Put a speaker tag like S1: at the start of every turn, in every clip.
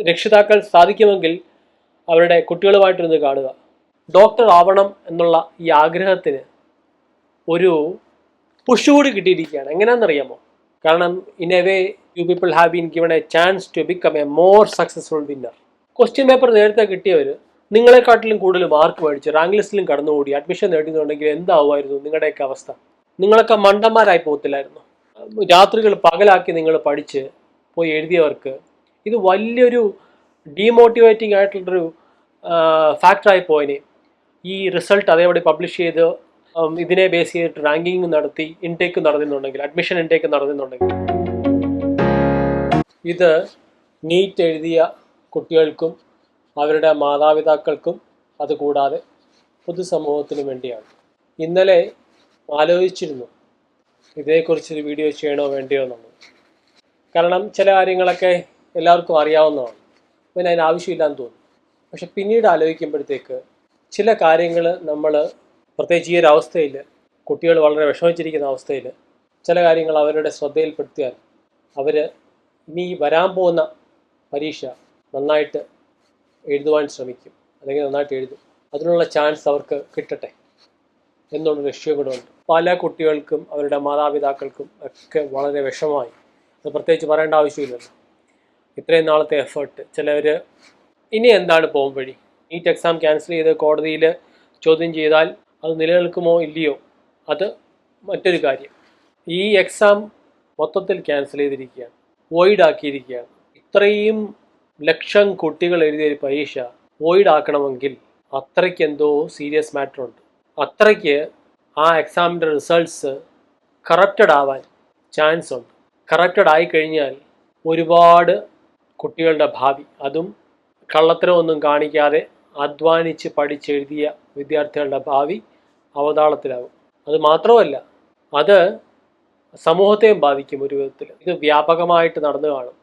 S1: രക്ഷിതാക്കൾ സാധിക്കുമെങ്കിൽ അവരുടെ കുട്ടികളുമായിട്ടിരുന്ന് കാണുക. ഡോക്ടർ ആവണം എന്നുള്ള ഈ ആഗ്രഹത്തിന് ഒരു പുഷ് കൂടി കിട്ടിയിരിക്കുകയാണ്. എങ്ങനെയാണെന്നറിയാമോ? കാരണം in a way you people have been given a chance to become a more successful winner. Question paper നേരത്തെ കിട്ടിയവർ നിങ്ങളെക്കാട്ടിലും കൂടുതൽ മാർക്ക് മേടിച്ച് റാങ്ക് ലിസ്റ്റിലും കടന്നുകൂടി അഡ്മിഷൻ നേടുന്നുണ്ടെങ്കിൽ എന്താവുമായിരുന്നു നിങ്ങളുടെയൊക്കെ അവസ്ഥ? നിങ്ങളൊക്കെ മണ്ടന്മാരായി പോകത്തില്ലായിരുന്നു? രാത്രികൾ പകലാക്കി നിങ്ങൾ പഠിച്ച് പോയി എഴുതിയവർക്ക് ഇത് വലിയൊരു ഡീമോട്ടിവേറ്റിംഗ് ആയിട്ടുള്ളൊരു ഫാക്ടറായി പോയനെ. ഈ റിസൾട്ട് അതേപടി പബ്ലിഷ് ചെയ്ത് ഇതിനെ ബേസ് ചെയ്തിട്ട് റാങ്കിങ് നടത്തി ഇൻടേക്ക് നടന്നുണ്ടെങ്കിൽ, അഡ്മിഷൻ ഇൻടേക്ക് നടന്നുണ്ടെങ്കിൽ, ഇത് നീറ്റ് എഴുതിയ കുട്ടികൾക്കും അവരുടെ മാതാപിതാക്കൾക്കും അതുകൂടാതെ പൊതുസമൂഹത്തിനും വേണ്ടിയാണ്. ഇന്നലെ ആലോചിച്ചിരുന്നു ഇതേക്കുറിച്ചൊരു വീഡിയോ ചെയ്യണോ വേണ്ടിയോ എന്നുള്ളത്. കാരണം ചില കാര്യങ്ങളൊക്കെ എല്ലാവർക്കും അറിയാവുന്നതാണ്, പിന്നെ അതിന് ആവശ്യമില്ലാന്ന് തോന്നും. പക്ഷെ പിന്നീട് ആലോചിക്കുമ്പോഴത്തേക്ക് ചില കാര്യങ്ങൾ നമ്മൾ, പ്രത്യേകിച്ച് ഈ ഒരു അവസ്ഥയിൽ, കുട്ടികൾ വളരെ വിഷമിച്ചിരിക്കുന്ന അവസ്ഥയിൽ, ചില കാര്യങ്ങൾ അവരുടെ ശ്രദ്ധയിൽപ്പെടുത്തിയാൽ അവർ ഇനി വരാൻ പോകുന്ന പരീക്ഷ നന്നായിട്ട് എഴുതുവാൻ ശ്രമിക്കും, അല്ലെങ്കിൽ നന്നായിട്ട് എഴുതും. അതിനുള്ള ചാൻസ് അവർക്ക് കിട്ടട്ടെ എന്നുള്ള ലക്ഷ്യം കൂടെ ഉണ്ട്. പല കുട്ടികൾക്കും അവരുടെ മാതാപിതാക്കൾക്കും ഒക്കെ വളരെ വിഷമമായി. അത് പ്രത്യേകിച്ച് പറയേണ്ട ആവശ്യമില്ലല്ലോ. ഇത്രയും നാളത്തെ എഫേർട്ട്. ചിലവർ ഇനി എന്താണ് പോകും വഴി? നീറ്റ് എക്സാം ക്യാൻസൽ ചെയ്ത് കോടതിയിൽ ചോദ്യം ചെയ്താൽ അത് നിലനിൽക്കുമോ ഇല്ലയോ, അത് മറ്റൊരു കാര്യം. ഈ എക്സാം മൊത്തത്തിൽ ക്യാൻസൽ ചെയ്തിരിക്കുകയാണ്, വോയിഡ് ആക്കിയിരിക്കുകയാണ്. ഇത്രയും ലക്ഷം കുട്ടികൾ എഴുതിയൊരു പരീക്ഷ വോയിഡ് ആക്കണമെങ്കിൽ അത്രയ്ക്ക് എന്തോ സീരിയസ് മാറ്റർ ഉണ്ട്. അത്രയ്ക്ക് ആ എക്സാമിൻ്റെ റിസൾട്ട്സ് കറപ്റ്റഡ് ആവാൻ ചാൻസ് ഉണ്ട്. കറപ്റ്റഡ് ആയിക്കഴിഞ്ഞാൽ ഒരുപാട് കുട്ടികളുടെ ഭാവി, അതും കള്ളത്തരമൊന്നും കാണിക്കാതെ അധ്വാനിച്ച് പഠിച്ചെഴുതിയ വിദ്യാർത്ഥികളുടെ ഭാവി അവതാളത്തിലാകും. അത് മാത്രമല്ല, അത് സമൂഹത്തെയും ബാധിക്കും ഒരു വിധത്തിൽ. ഇത് വ്യാപകമായിട്ട് നടന്നു കാണും.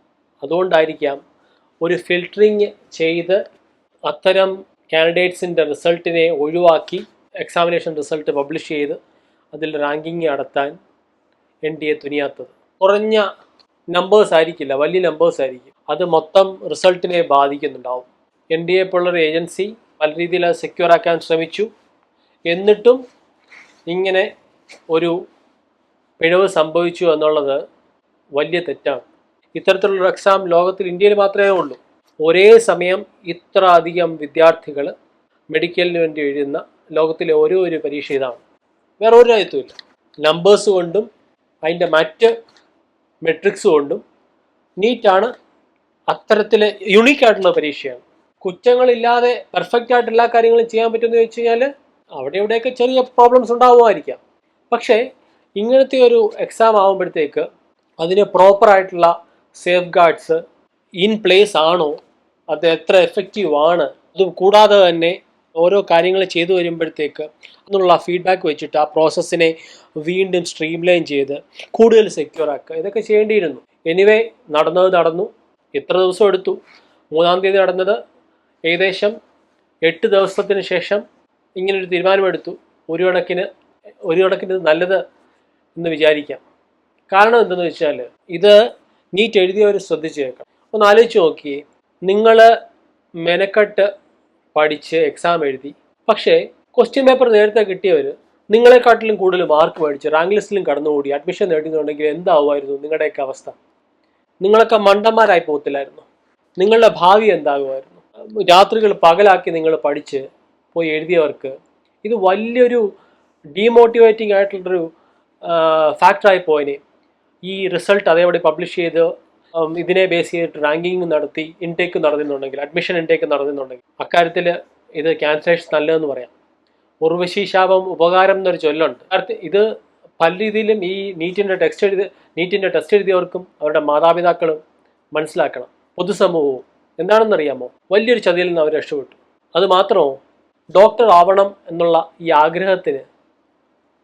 S1: അതുകൊണ്ടായിരിക്കാം ഒരു ഫിൽറ്ററിങ് ചെയ്ത് അത്തരം കാൻഡിഡേറ്റ്സിൻ്റെ റിസൾട്ടിനെ ഒഴിവാക്കി എക്സാമിനേഷൻ റിസൾട്ട് പബ്ലിഷ് ചെയ്ത് അതിൽ റാങ്കിങ് നടത്താൻ NDA തുനിയാത്തത്. കുറഞ്ഞ നമ്പേഴ്സ് ആയിരിക്കില്ല, വലിയ നമ്പേഴ്സ് ആയിരിക്കും. അത് മൊത്തം റിസൾട്ടിനെ ബാധിക്കുന്നുണ്ടാവും. NDA പോലുള്ളൊരു ഏജൻസി പല രീതിയിൽ അത് സെക്യൂർ ആക്കാൻ ശ്രമിച്ചു. എന്നിട്ടും ഇങ്ങനെ ഒരു പിഴവ് സംഭവിച്ചു എന്നുള്ളത് വലിയ തെറ്റാണ്. ഇത്തരത്തിലുള്ള എക്സാം ലോകത്തിൽ ഇന്ത്യയിൽ മാത്രമേ ഉള്ളൂ. ഒരേ സമയം ഇത്ര അധികം വിദ്യാർത്ഥികൾ മെഡിക്കലിന് വേണ്ടി എഴുതുന്ന ലോകത്തിലെ ഓരോ ഒരു പരീക്ഷ ഇതാണ്. വേറെ ഒരു രാജ്യത്തുമില്ല. നമ്പേഴ്സ് കൊണ്ടും അതിൻ്റെ മറ്റ് മെട്രിക്സ് കൊണ്ടും നീറ്റാണ് അത്തരത്തിൽ യുണീക്കായിട്ടുള്ള പരീക്ഷയാണ്. കുറ്റങ്ങളില്ലാതെ പെർഫെക്റ്റ് ആയിട്ട് എല്ലാ കാര്യങ്ങളും ചെയ്യാൻ പറ്റുമെന്ന് ചോദിച്ചു കഴിഞ്ഞാൽ അവിടെ ഇവിടെയൊക്കെ ചെറിയ പ്രോബ്ലംസ് ഉണ്ടാവുമായിരിക്കാം. പക്ഷേ ഇങ്ങനത്തെ ഒരു എക്സാം ആകുമ്പോഴത്തേക്ക് അതിന് പ്രോപ്പറായിട്ടുള്ള സേഫ് ഗാർഡ്സ് ഇൻ പ്ലേസ് ആണോ, അത് എത്ര എഫക്റ്റീവ് ആണ്, അത് കൂടാതെ തന്നെ ഓരോ കാര്യങ്ങൾ ചെയ്തു വരുമ്പോഴത്തേക്ക് അതിനുള്ള ഫീഡ്ബാക്ക് വെച്ചിട്ട് ആ പ്രോസസ്സിനെ വീണ്ടും സ്ട്രീംലൈൻ ചെയ്ത് കൂടുതൽ സെക്യൂർ ആക്കുക, ഇതൊക്കെ ചെയ്യേണ്ടിയിരുന്നു. എനിവേ നടന്നു. എത്ര ദിവസം എടുത്തു? 3-ാം തീയതി നടന്നത്. ഏകദേശം 8 ദിവസത്തിന് ശേഷം ഇങ്ങനൊരു തീരുമാനമെടുത്തു. ഒരു കണക്കിന് നല്ലത് എന്ന് വിചാരിക്കാം. കാരണം എന്തെന്ന് വെച്ചാൽ, ഇത് നീറ്റ് എഴുതിയവർ ശ്രദ്ധിച്ച് കേൾക്കണം. ഒന്ന് ആലോചിച്ച് നോക്കിയേ. നിങ്ങൾ മെനക്കെട്ട് പഠിച്ച് എക്സാം എഴുതി, പക്ഷേ ക്വസ്റ്റ്യൻ പേപ്പർ നേരത്തെ കിട്ടിയവർ നിങ്ങളെക്കാട്ടിലും കൂടുതൽ മാർക്ക് മേടിച്ച് റാങ്ക് ലിസ്റ്റിലും കടന്നുകൂടി അഡ്മിഷൻ നേടുന്നുണ്ടെങ്കിൽ എന്താവുമായിരുന്നു നിങ്ങളുടെയൊക്കെ അവസ്ഥ? നിങ്ങളൊക്കെ മണ്ടന്മാരായി പോകത്തില്ലായിരുന്നു? നിങ്ങളുടെ ഭാവി എന്താകുമായിരുന്നു? രാത്രികൾ പകലാക്കി നിങ്ങൾ പഠിച്ച് പോയി എഴുതിയവർക്ക് ഇത് വലിയൊരു ഡീമോട്ടിവേറ്റിംഗ് ആയിട്ടുള്ളൊരു ഫാക്ടറായി പോയനെ. ഈ റിസൾട്ട് അതേപടി പബ്ലിഷ് ചെയ്ത് ഇതിനെ ബേസ് ചെയ്തിട്ട് റാങ്കിങ് നടത്തി ഇൻടേക്ക് നടന്നുണ്ടെങ്കിൽ, അഡ്മിഷൻ ഇൻടേക്ക് നടന്നുണ്ടെങ്കിൽ, അക്കാര്യത്തിൽ ഇത് ക്യാൻസലേഷൻ നല്ലതെന്ന് പറയാം. ഉർവശി ശാപം ഉപകാരം എന്നൊരു ചൊല്ലുണ്ട്. ഇത് പല രീതിയിലും ഈ നീറ്റിൻ്റെ ടെസ്റ്റ് എഴുതിയവർക്കും അവരുടെ മാതാപിതാക്കളും മനസ്സിലാക്കണം, പൊതുസമൂഹവും. എന്താണെന്നറിയാമോ? വലിയൊരു ചതിയിൽ നിന്ന് അവർ രക്ഷപ്പെട്ടു. അത് മാത്രമോ, ഡോക്ടർ ആവണം എന്നുള്ള ഈ ആഗ്രഹത്തിന്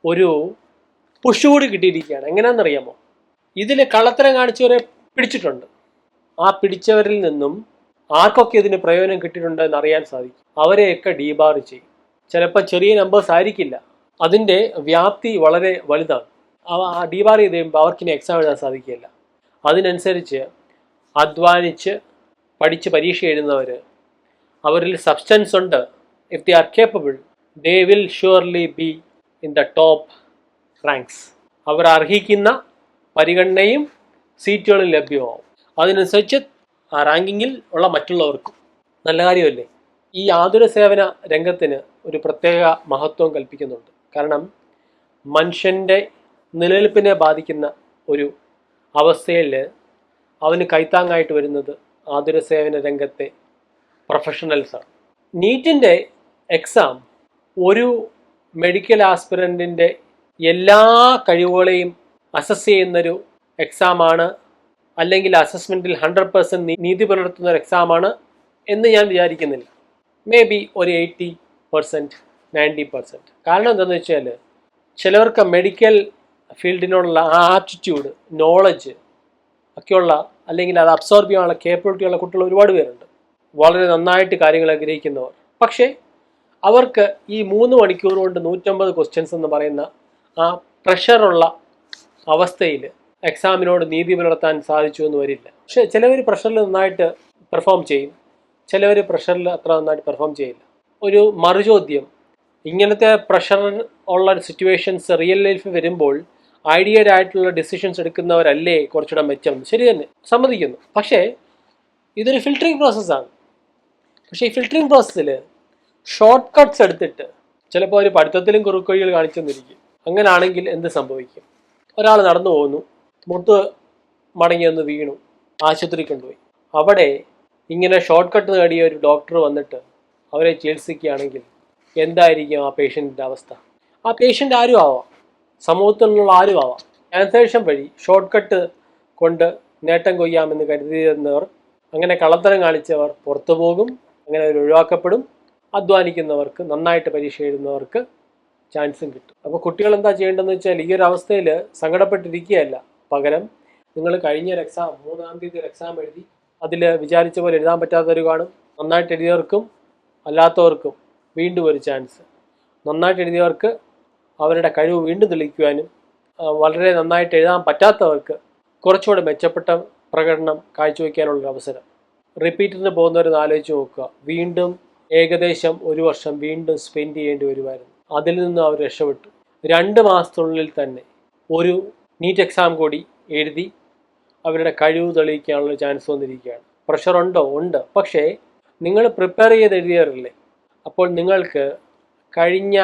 S1: ഒരു പുഷ് കൂടി കിട്ടിയിരിക്കുകയാണ്. എങ്ങനെയാണെന്നറിയാമോ? ഇതിൽ കള്ളത്തരം കാണിച്ചവരെ പിടിച്ചിട്ടുണ്ട്. ആ പിടിച്ചവരിൽ നിന്നും ആർക്കൊക്കെ ഇതിന് പ്രയോജനം കിട്ടിയിട്ടുണ്ട് എന്നറിയാൻ സാധിക്കും. അവരെയൊക്കെ ഡീബാർ ചെയ്യും. ചിലപ്പോൾ ചെറിയ നമ്പേഴ്സ് ആയിരിക്കില്ല, അതിൻ്റെ വ്യാപ്തി വളരെ വലുതാണ്. ആ ഡീബാർ ചെയ്ത് കഴിയുമ്പോൾ അവർക്കിനി എക്സാം എഴുതാൻ സാധിക്കില്ല. അതിനനുസരിച്ച് അധ്വാനിച്ച് പഠിച്ച് പരീക്ഷ എഴുതുന്നവർ, അവരിൽ സബ്സ്റ്റൻസ് ഉണ്ട്. If they are capable, they will surely be in the top ranks. അവർ അർഹിക്കുന്ന പരിഗണനയും സീറ്റുകളും ലഭ്യമാവും. അതിനനുസരിച്ച് ആ റാങ്കിങ്ങിൽ ഉള്ള മറ്റുള്ളവർക്കും. നല്ല കാര്യമല്ലേ? ഈ ആതുര സേവന രംഗത്തിന് ഒരു പ്രത്യേക മഹത്വം കൽപ്പിക്കുന്നുണ്ട്. കാരണം മനുഷ്യൻ്റെ നിലനിൽപ്പിനെ ബാധിക്കുന്ന ഒരു അവസ്ഥയിൽ അവന് കൈത്താങ്ങായിട്ട് വരുന്നത് ആതുര സേവന രംഗത്തെ പ്രൊഫഷണൽസാണ്. നീറ്റിൻ്റെ എക്സാം ഒരു മെഡിക്കൽ ആസ്പിറൻറ്റിൻ്റെ എല്ലാ കഴിവുകളെയും അസസ് ചെയ്യുന്നൊരു എക്സാമാണ്, അല്ലെങ്കിൽ അസസ്മെൻറ്റിൽ 100% നീതി പുലർത്തുന്ന ഒരു എക്സാമാണ് എന്ന് ഞാൻ വിചാരിക്കുന്നില്ല. മേ ബി ഒരു 80%, 90%. കാരണം എന്താണെന്ന് വെച്ചാൽ ചിലവർക്ക് മെഡിക്കൽ ഫീൽഡിനോടുള്ള ആപ്റ്റിറ്റ്യൂഡ്, നോളജ് ഒക്കെയുള്ള, അല്ലെങ്കിൽ അത് അബ്സോർബ് ചെയ്യാനുള്ള കേപ്പബിലിറ്റി ഉള്ള കുട്ടികൾ ഒരുപാട് പേരുണ്ട്, വളരെ നന്നായിട്ട് കാര്യങ്ങൾ ആഗ്രഹിക്കുന്നവർ. പക്ഷേ അവർക്ക് ഈ 3 മണിക്കൂർ കൊണ്ട് 150 ക്വസ്റ്റ്യൻസ് എന്ന് പറയുന്ന ആ പ്രഷറുള്ള അവസ്ഥയിൽ എക്സാമിനോട് നീതി പുലർത്താൻ സാധിച്ചു എന്ന് വരില്ല. പക്ഷേ ചിലവർ പ്രഷറിൽ നന്നായിട്ട് പെർഫോം ചെയ്യും, ചിലവർ പ്രഷറിൽ അത്ര നന്നായിട്ട് പെർഫോം ചെയ്യില്ല. ഒരു മറുചോദ്യം, ഇങ്ങനത്തെ പ്രഷർ ഉള്ള സിറ്റുവേഷൻസ് റിയൽ ലൈഫിൽ വരുമ്പോൾ ഐഡിയൽ ആയിട്ടുള്ള ഡിസിഷൻസ് എടുക്കുന്നവരല്ലേ കുറച്ചുകൂടെ മെച്ചം? ശരി തന്നെ, സമ്മതിക്കുന്നു. പക്ഷേ ഇതൊരു ഫിൽറ്ററിങ് പ്രോസസ്സാണ്. പക്ഷേ ഈ ഫിൽറ്ററിങ് പ്രോസസ്സിൽ ഷോർട്ട് കട്ട്സ് എടുത്തിട്ട് ചിലപ്പോൾ ഒരു പഠിത്തത്തിലും കുറുക്കുവഴികൾ കാണിച്ചു തന്നിരിക്കും. അങ്ങനാണെങ്കിൽ എന്ത് സംഭവിക്കും? ഒരാൾ നടന്നു പോകുന്നു, മുട്ട് മടങ്ങി ഒന്ന് വീണു, ആശുപത്രി കൊണ്ടുപോയി. അവിടെ ഇങ്ങനെ ഷോർട്ട് കട്ട് നേടിയ ഒരു ഡോക്ടർ വന്നിട്ട് അവരെ ചികിത്സിക്കുകയാണെങ്കിൽ എന്തായിരിക്കും ആ പേഷ്യൻറ്റിൻ്റെ അവസ്ഥ? ആ പേഷ്യൻ്റ് ആരും ആവാം, സമൂഹത്തിലുള്ള ആരും ആവാം. ക്യാൻസേഷൻ വഴി ഷോർട്ട് കട്ട് കൊണ്ട് നേട്ടം കൊയ്യാമെന്ന് കരുതിയിരുന്നവർ, അങ്ങനെ കള്ളത്തരം കാണിച്ചവർ പുറത്തു പോകും, അങ്ങനെ അവർ ഒഴിവാക്കപ്പെടും. അധ്വാനിക്കുന്നവർക്ക്, നന്നായിട്ട് പരീക്ഷ എഴുതുന്നവർക്ക് ചാൻസും കിട്ടും. അപ്പോൾ കുട്ടികൾ എന്താ ചെയ്യേണ്ടതെന്ന് വെച്ചാൽ ഈ ഒരു അവസ്ഥയിൽ സങ്കടപ്പെട്ടിരിക്കുകയല്ല, പകരം നിങ്ങൾ കഴിഞ്ഞ ഒരു എക്സാം, 3-ാം തീയതി ഒരു എക്സാം എഴുതി, അതിൽ വിചാരിച്ച പോലെ എഴുതാൻ പറ്റാത്തവർ കാണും. നന്നായിട്ട് എഴുതിയവർക്കും അല്ലാത്തവർക്കും വീണ്ടും ഒരു ചാൻസ്. നന്നായിട്ട് എഴുതിയവർക്ക് അവരുടെ കഴിവ് വീണ്ടും തെളിയിക്കുവാനും, വളരെ നന്നായിട്ട് എഴുതാൻ പറ്റാത്തവർക്ക് കുറച്ചുകൂടെ മെച്ചപ്പെട്ട പ്രകടനം കാഴ്ചവെക്കാനുള്ളൊരു അവസരം. റിപ്പീറ്റിന് പോകുന്നവരെന്ന് ആലോചിച്ച് നോക്കുക, വീണ്ടും ഏകദേശം 1 വർഷം വീണ്ടും സ്പെൻഡ് ചെയ്യേണ്ടി വരുമായിരുന്നു. അതിൽ നിന്ന് അവർ രക്ഷപ്പെട്ടു. 2 മാസത്തിനുള്ളിൽ തന്നെ ഒരു നീറ്റ് എക്സാം കൂടി എഴുതി അവരുടെ കഴിവ് തെളിയിക്കാനുള്ള ചാൻസ് വന്നിരിക്കുകയാണ്. പ്രഷറുണ്ടോ? ഉണ്ട്. പക്ഷേ നിങ്ങൾ പ്രിപ്പയർ ചെയ്ത് എഴുതിയവരല്ലേ. അപ്പോൾ നിങ്ങൾക്ക് കഴിഞ്ഞ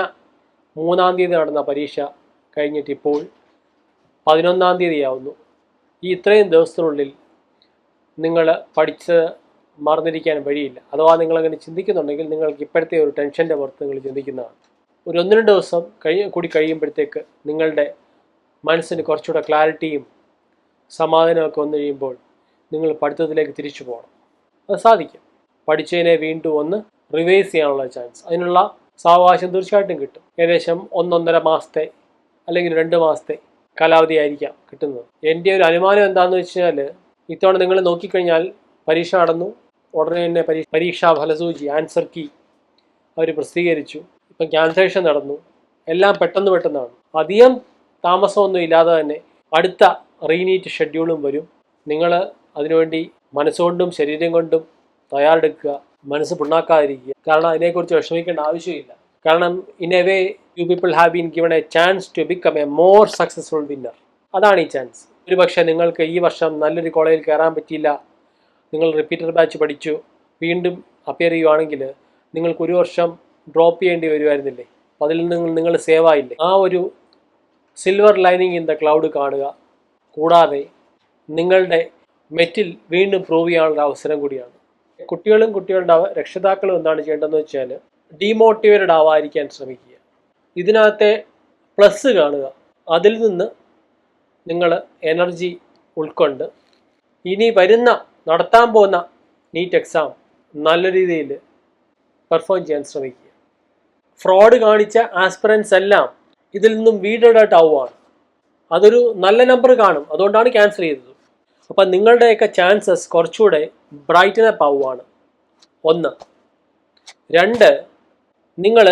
S1: 3-ാം തീയതി നടന്ന പരീക്ഷ കഴിഞ്ഞിട്ട് ഇപ്പോൾ 11-ാം തീയതി ആവുന്നു. ഈ ഇത്രയും ദിവസത്തിനുള്ളിൽ നിങ്ങൾ പഠിച്ച് മറന്നിരിക്കാൻ വഴിയില്ല. അഥവാ നിങ്ങളങ്ങനെ ചിന്തിക്കുന്നുണ്ടെങ്കിൽ നിങ്ങൾക്ക് ഇപ്പോഴത്തെ ഒരു ടെൻഷൻ്റെ പുറത്ത് നിങ്ങൾ ചിന്തിക്കുന്നതാണ്. ഒരു 1-2 ദിവസം കൂടി കഴിയുമ്പോഴത്തേക്ക് നിങ്ങളുടെ മനസ്സിന് കുറച്ചുകൂടെ ക്ലാരിറ്റിയും സമാധാനമൊക്കെ വന്നു കഴിയുമ്പോൾ നിങ്ങൾ പഠിത്തത്തിലേക്ക് തിരിച്ചു പോകണം. അത് സാധിക്കും. പഠിച്ചതിനെ വീണ്ടും ഒന്ന് റിവൈസ് ചെയ്യാനുള്ള ചാൻസ്, അതിനുള്ള സാവകാശം തീർച്ചയായിട്ടും കിട്ടും. ഏകദേശം 1-1.5 മാസത്തെ അല്ലെങ്കിൽ 2 മാസത്തെ കാലാവധി ആയിരിക്കാം കിട്ടുന്നത്. എൻ്റെ ഒരു അനുമാനം എന്താണെന്ന് വെച്ച് കഴിഞ്ഞാൽ, ഇത്തവണ നിങ്ങൾ നോക്കിക്കഴിഞ്ഞാൽ പരീക്ഷ നടന്നു, ഉടനെ തന്നെ പരീക്ഷാ ഫലസൂചി, ആൻസർ കീ അവർ പ്രസിദ്ധീകരിച്ചു. ഇപ്പം ക്യാൻസലേഷൻ നടന്നു. എല്ലാം പെട്ടെന്നാണ്. അധികം താമസമൊന്നും ഇല്ലാതെ തന്നെ അടുത്ത റീനീറ്റ് ഷെഡ്യൂളും വരും. നിങ്ങൾ അതിനുവേണ്ടി മനസ്സുകൊണ്ടും ശരീരം കൊണ്ടും തയ്യാറെടുക്കുക. മനസ്സ് പുണ്ണാക്കാതിരിക്കുക. കാരണം അതിനെക്കുറിച്ച് വിഷമിക്കേണ്ട ആവശ്യമില്ല. കാരണം in a way you people have been given a chance to become a more successful winner. അതാണ് ഈ ചാൻസ്. ഒരു പക്ഷേ നിങ്ങൾക്ക് ഈ വർഷം നല്ലൊരു കോളേജിൽ കയറാൻ പറ്റിയില്ല, നിങ്ങൾ റിപ്പീറ്റർ ബാച്ച് പഠിച്ചു, വീണ്ടും അപ്പിയർ ചെയ്യുവാണെങ്കിൽ നിങ്ങൾക്ക് 1 വർഷം ഡ്രോപ്പ് ചെയ്യേണ്ടി വരുമായിരുന്നില്ലേ? അപ്പോൾ അതിൽ നിന്ന് നിങ്ങൾ സേവ് ആയില്ലേ? ആ ഒരു silver lining in the cloud കാണുക. കൂടാതെ നിങ്ങളുടെ മെറ്റിൽ വീണ്ടും പ്രൂവ് ചെയ്യാനുള്ള അവസരം കൂടിയാണ്. കുട്ടികളുടെ രക്ഷിതാക്കളും എന്താണ് ചെയ്യേണ്ടതെന്ന് വെച്ചാൽ, ഡീമോട്ടിവേറ്റഡ് ആവാതിരിക്കാൻ ശ്രമിക്കുക. ഇതിനകത്തെ പ്ലസ് കാണുക. അതിൽ നിന്ന് നിങ്ങൾ എനർജി ഉൾക്കൊണ്ട് ഇനി നടത്താൻ പോകുന്ന നീറ്റ് എക്സാം നല്ല രീതിയിൽ പെർഫോം ചെയ്യാൻ ശ്രമിക്കുക. ഫ്രോഡ് കാണിച്ച ആസ്പിറൻസ് എല്ലാം ഇതിൽ നിന്നും വീഡഡ് ഔട്ട് ആവുകയാണ്. അതൊരു നല്ല നമ്പർ കാണും, അതുകൊണ്ടാണ് ക്യാൻസൽ ചെയ്തത്. അപ്പം നിങ്ങളുടെയൊക്കെ ചാൻസസ് കുറച്ചുകൂടെ ബ്രൈറ്റൻ അപ്പ് ആവുകയാണ്. 1. 2, നിങ്ങൾ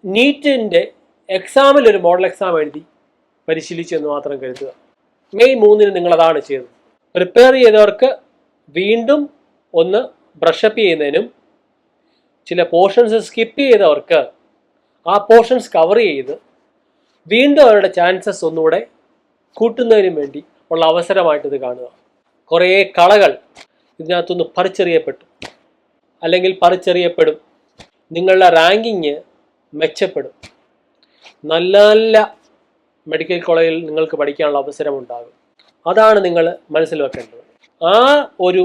S1: നീറ്റിൻ്റെ എക്സാമിൽ ഒരു മോഡൽ എക്സാം എഴുതി പരിശീലിച്ചു എന്ന് മാത്രം കരുതുക. മെയ് 3-ന് നിങ്ങളതാണ് ചെയ്തത്. പ്രിപ്പയർ ചെയ്തവർക്ക് വീണ്ടും ഒന്ന് ബ്രഷപ്പ് ചെയ്യുന്നതിനും ചില പോർഷൻസ് സ്കിപ്പ് ചെയ്തവർക്ക് ആ പോർഷൻസ് കവർ ചെയ്ത് വീണ്ടും അവരുടെ ചാൻസസ് ഒന്നുകൂടെ കൂട്ടുന്നതിനും വേണ്ടി ഉള്ള അവസരമായിട്ട് ഇത് കാണുക. കുറേ കളകൾ ഇതിനകത്തുനിന്ന് പറിച്ചെറിയപ്പെട്ടു, അല്ലെങ്കിൽ പറിച്ചെറിയപ്പെടും. നിങ്ങളുടെ റാങ്കിങ് മെച്ചപ്പെടും. നല്ല നല്ല മെഡിക്കൽ കോളേജിൽ നിങ്ങൾക്ക് പഠിക്കാനുള്ള അവസരം ഉണ്ടാകും. അതാണ് നിങ്ങൾ മനസ്സിൽ വെക്കേണ്ടത്. ആ ഒരു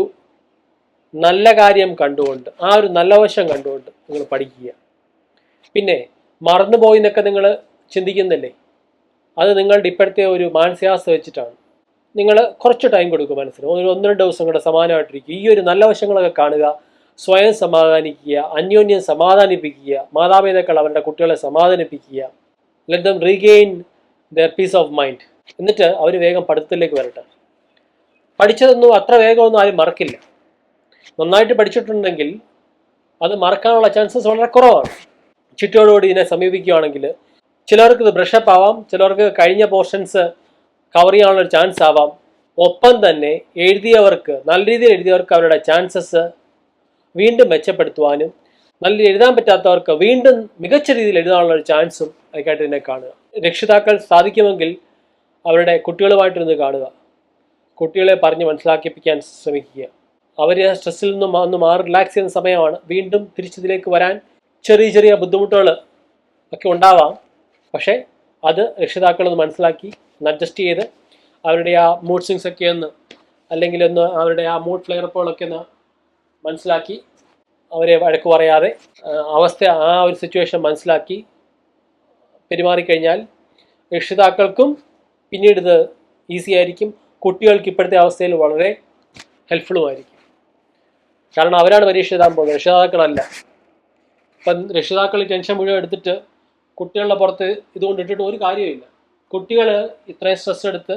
S1: നല്ല കാര്യം കണ്ടുകൊണ്ട്, ആ ഒരു നല്ല വശം കണ്ടുകൊണ്ട് നിങ്ങൾ പഠിക്കുക. പിന്നെ മറന്നുപോയി എന്നൊക്കെ നിങ്ങൾ ചിന്തിക്കുന്നില്ലേ, അത് നിങ്ങളുടെ ഇപ്പോഴത്തെ ഒരു മാനസികാവസ്ഥ വെച്ചിട്ടാണ്. നിങ്ങൾ കുറച്ച് ടൈം കൊടുക്കും മനസ്സിന്, ഒരു 1-2 ദിവസം കൂടെ സമാധാനമായിട്ടിരിക്കുക. ഈ ഒരു നല്ല വശങ്ങളൊക്കെ കാണുക, സ്വയം സമാധാനിക്കുക, അന്യോന്യം സമാധാനിപ്പിക്കുക, മാതാപിതാക്കൾ അവരുടെ കുട്ടികളെ സമാധാനിപ്പിക്കുക. Let them regain their peace of mind. എന്നിട്ട് അവർ വേഗം പഠിത്തത്തിലേക്ക് വരട്ടെ. പഠിച്ചതൊന്നും അത്ര വേഗമൊന്നും ആരും മറക്കില്ല. നന്നായിട്ട് പഠിച്ചിട്ടുണ്ടെങ്കിൽ അത് മറക്കാനുള്ള ചാൻസസ് വളരെ കുറവാണ്. ചിട്ടയോടുകൂടി ഇതിനെ സമീപിക്കുകയാണെങ്കിൽ ചിലർക്ക് ഇത് ബ്രഷപ്പ് ആവാം, ചിലർക്ക് കഴിഞ്ഞ പോർഷൻസ് കവർ ചെയ്യാനുള്ളൊരു ചാൻസ് ആവാം. ഒപ്പം തന്നെ എഴുതിയവർക്ക്, നല്ല രീതിയിൽ എഴുതിയവർക്ക് അവരുടെ ചാൻസസ് വീണ്ടും മെച്ചപ്പെടുത്തുവാനും, നല്ല രീതിയിൽ എഴുതാൻ പറ്റാത്തവർക്ക് വീണ്ടും മികച്ച രീതിയിൽ എഴുതാനുള്ളൊരു ചാൻസും അതിനായിട്ട് ഇതിനെ കാണുക. രക്ഷിതാക്കൾ സാധിക്കുമെങ്കിൽ അവരുടെ കുട്ടികളുമായിട്ടിരുന്ന് കാണുക, കുട്ടികളെ പറഞ്ഞ് മനസ്സിലാക്കിപ്പിക്കാൻ ശ്രമിക്കുക. അവർ സ്ട്രെസ്സിൽ നിന്നും ഒന്ന് മാറി റിലാക്സ് ചെയ്യുന്ന സമയമാണ്. വീണ്ടും തിരിച്ചതിലേക്ക് വരാൻ ചെറിയ ചെറിയ ബുദ്ധിമുട്ടുകൾ ഒക്കെ ഉണ്ടാവാം. പക്ഷേ അത് രക്ഷിതാക്കളൊന്ന് മനസ്സിലാക്കി ഒന്ന് അഡ്ജസ്റ്റ് ചെയ്ത് അവരുടെ ആ മൂഡ് സ്വിങ്സ് ഒക്കെ ഒന്ന്, അല്ലെങ്കിൽ ഒന്ന് അവരുടെ ആ മൂഡ് ഫ്ലെയറപ്പുകളൊക്കെ ഒന്ന് മനസ്സിലാക്കി അവരെ വഴക്ക് പറയാതെ അവസ്ഥ, ആ ഒരു സിറ്റുവേഷൻ മനസ്സിലാക്കി പെരുമാറിക്കഴിഞ്ഞാൽ രക്ഷിതാക്കൾക്കും പിന്നീട് ഇത് ഈസി ആയിരിക്കും. കുട്ടികൾക്ക് ഇപ്പോഴത്തെ അവസ്ഥയിൽ വളരെ ഹെൽപ്ഫുള്ളുമായിരിക്കും. കാരണം അവരാണ് പരീക്ഷ എഴുതാൻ പോകുന്നത്, രക്ഷിതാക്കളല്ല. ഇപ്പം രക്ഷിതാക്കൾ ടെൻഷൻ മുഴുവൻ എടുത്തിട്ട് കുട്ടികളുടെ പുറത്ത് ഇതുകൊണ്ടിട്ടിട്ട് ഒരു കാര്യമില്ല. കുട്ടികൾ ഇത്രയും സ്ട്രെസ് എടുത്ത്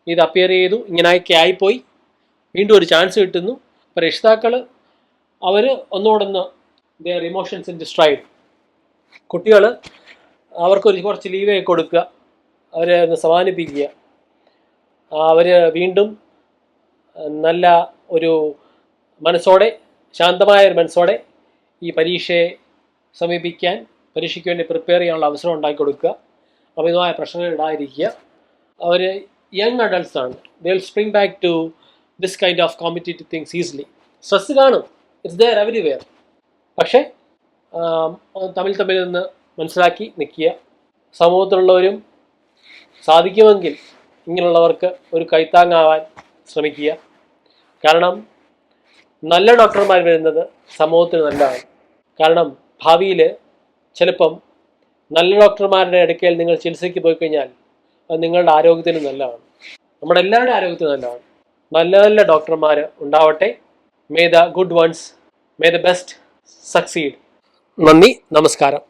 S1: ഇത് അപ്പിയർ ചെയ്തു, ഇങ്ങനെയൊക്കെ ആയിപ്പോയി, വീണ്ടും ഒരു ചാൻസ് കിട്ടുന്നു. അപ്പോൾ രക്ഷിതാക്കൾ അവർ ഒന്നുകൂടൊന്ന് ദെയർ ഇമോഷൻസ് ഇൻ ഡിസ്ട്രൈഡ്. കുട്ടികൾ അവർക്കൊരു കുറച്ച് ലീവേ കൊടുക്കുക, അവരെ ഒന്ന് സമാധാനിപ്പിക്കുക. അവർ വീണ്ടും നല്ല ഒരു മനസ്സോടെ, ശാന്തമായ ഒരു മനസ്സോടെ ഈ പരീക്ഷയെ സമീപിക്കാൻ, പരീക്ഷയ്ക്ക് വേണ്ടി പ്രിപ്പയർ ചെയ്യാനുള്ള അവസരം ഉണ്ടാക്കി കൊടുക്കുക. അമിതമായ പ്രശ്നങ്ങൾ ഇടാതിരിക്കുക. അവർ യങ് അഡൾട്ട്സ് ആണ്. They will spring back to this kind of competitive things easily. Stress കാണും, ഇറ്റ്സ് ദെയർ എവരിവെയർ. പക്ഷേ തമ്മിൽ നിന്ന് മനസ്സിലാക്കി നിൽക്കുക. സമൂഹത്തിലുള്ളവരും സാധിക്കുമെങ്കിൽ ഇങ്ങനെയുള്ളവർക്ക് ഒരു കൈത്താങ്ങാവാൻ ശ്രമിക്കുക. കാരണം നല്ല ഡോക്ടർമാർ വരുന്നത് സമൂഹത്തിന് നല്ലതാണ്. കാരണം ഭാവിയിൽ ചിലപ്പം നല്ല ഡോക്ടർമാരുടെ അടുക്കൽ നിങ്ങൾ ചികിത്സയ്ക്ക് പോയി കഴിഞ്ഞാൽ അത് നിങ്ങളുടെ ആരോഗ്യത്തിന് നല്ലതാണ്, നമ്മുടെ എല്ലാവരുടെ ആരോഗ്യത്തിന് നല്ലതാണ്. നല്ല നല്ല ഡോക്ടർമാർ ഉണ്ടാവട്ടെ. May the good ones, may the best succeed. നന്ദി, നമസ്കാരം.